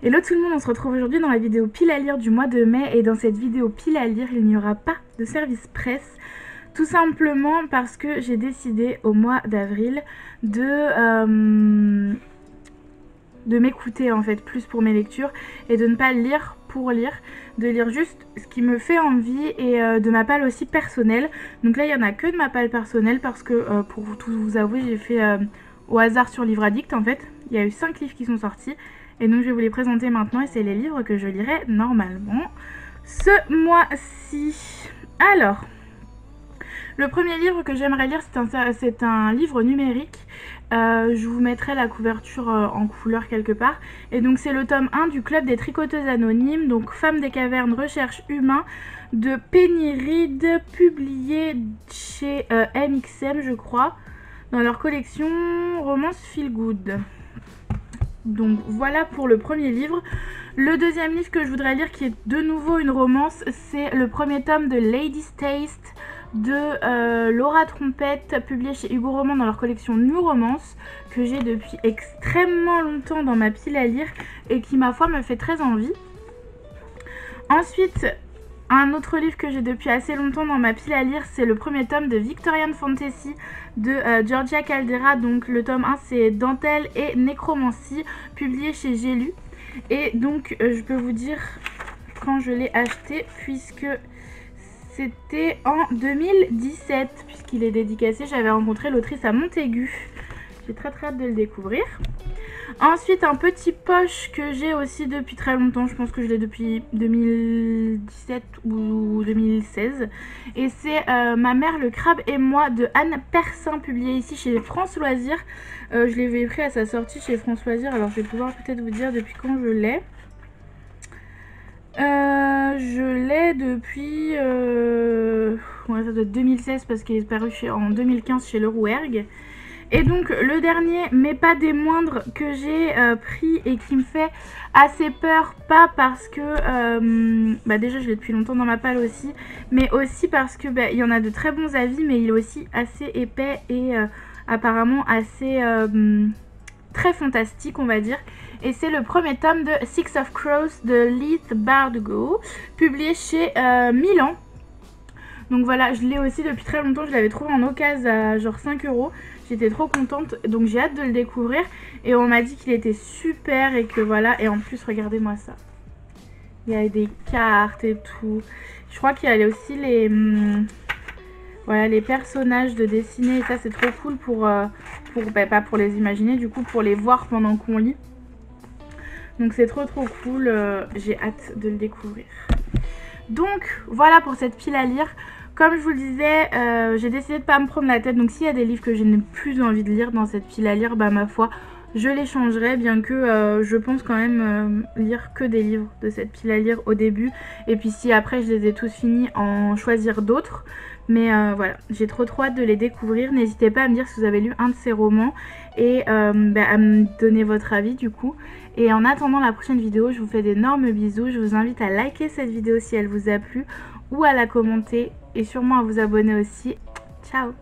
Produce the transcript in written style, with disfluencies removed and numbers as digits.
Hello tout le monde, on se retrouve aujourd'hui dans la vidéo pile à lire du mois de mai et dans cette vidéo pile à lire, il n'y aura pas de service presse. Tout simplement parce que j'ai décidé au mois d'avril de m'écouter en fait plus pour mes lectures et de ne pas lire pour lire, de lire juste ce qui me fait envie et de ma palle aussi personnelle. Donc là il n'y en a que de ma palle personnelle parce que pour tout vous avouer j'ai fait au hasard sur Livre Addict en fait. Il y a eu 5 livres qui sont sortis et donc je vais vous les présenter maintenant et c'est les livres que je lirai normalement ce mois-ci. Alors, le premier livre que j'aimerais lire c'est un livre numérique. Je vous mettrai la couverture en couleur quelque part. Et donc c'est le tome 1 du Club des Tricoteuses Anonymes, donc Femmes des Cavernes, Recherche Humain, de Penny Reid, publié chez MXM je crois, dans leur collection Romance Feel Good. Donc voilà pour le premier livre. Le deuxième livre que je voudrais lire, qui est de nouveau une romance, c'est le premier tome de Lady's Taste de Laura Trompette, publié chez Hugo Roman dans leur collection New Romance, que j'ai depuis extrêmement longtemps dans ma pile à lire et qui ma foi me fait très envie. Ensuite, un autre livre que j'ai depuis assez longtemps dans ma pile à lire, c'est le premier tome de Victorian Fantasy de Georgia Caldera. Donc le tome 1 c'est Dentelle et Nécromancie, publié chez J'ai lu. Et donc je peux vous dire quand je l'ai acheté, puisque c'était en 2017, puisqu'il est dédicacé. J'avais rencontré l'autrice à Montaigu. J'ai très hâte de le découvrir. Ensuite, un petit poche que j'ai aussi depuis très longtemps, je pense que je l'ai depuis 2017 ou 2016. Et c'est Ma mère, le crabe et moi de Anne Persin, publié ici chez France Loisirs. Je l'avais pris à sa sortie chez France Loisirs, alors je vais pouvoir peut-être vous dire depuis quand je l'ai. Je l'ai depuis ouais, ça doit être 2016 parce qu'il est paru en 2015 chez Leroux Ergue. Et donc le dernier, mais pas des moindres, que j'ai pris et qui me fait assez peur, pas parce que déjà je l'ai depuis longtemps dans ma palle aussi, mais aussi parce que il y en a de très bons avis, mais il est aussi assez épais et apparemment assez très fantastique on va dire. Et c'est le premier tome de Six of Crows de Leith Bardugo, publié chez Milan. Donc voilà, je l'ai aussi depuis très longtemps, je l'avais trouvé en occasion à genre 5 €. J'étais trop contente, donc j'ai hâte de le découvrir. Et on m'a dit qu'il était super et que voilà. Et en plus, regardez-moi ça. Il y a des cartes et tout. Je crois qu'il y a aussi les, voilà, les personnages de dessiner. Et ça, c'est trop cool pas pour les imaginer, du coup, pour les voir pendant qu'on lit. Donc c'est trop cool. J'ai hâte de le découvrir. Donc voilà pour cette pile à lire. Comme je vous le disais, j'ai décidé de pas me prendre la tête. Donc s'il y a des livres que je n'ai plus envie de lire dans cette pile à lire, ma foi, je les changerai. Bien que je pense quand même lire que des livres de cette pile à lire au début. Et puis si après je les ai tous finis, en choisir d'autres. Mais voilà, j'ai trop hâte de les découvrir. N'hésitez pas à me dire si vous avez lu un de ces romans et à me donner votre avis du coup. Et en attendant la prochaine vidéo, je vous fais d'énormes bisous. Je vous invite à liker cette vidéo si elle vous a plu ou à la commenter et sûrement à vous abonner aussi. Ciao!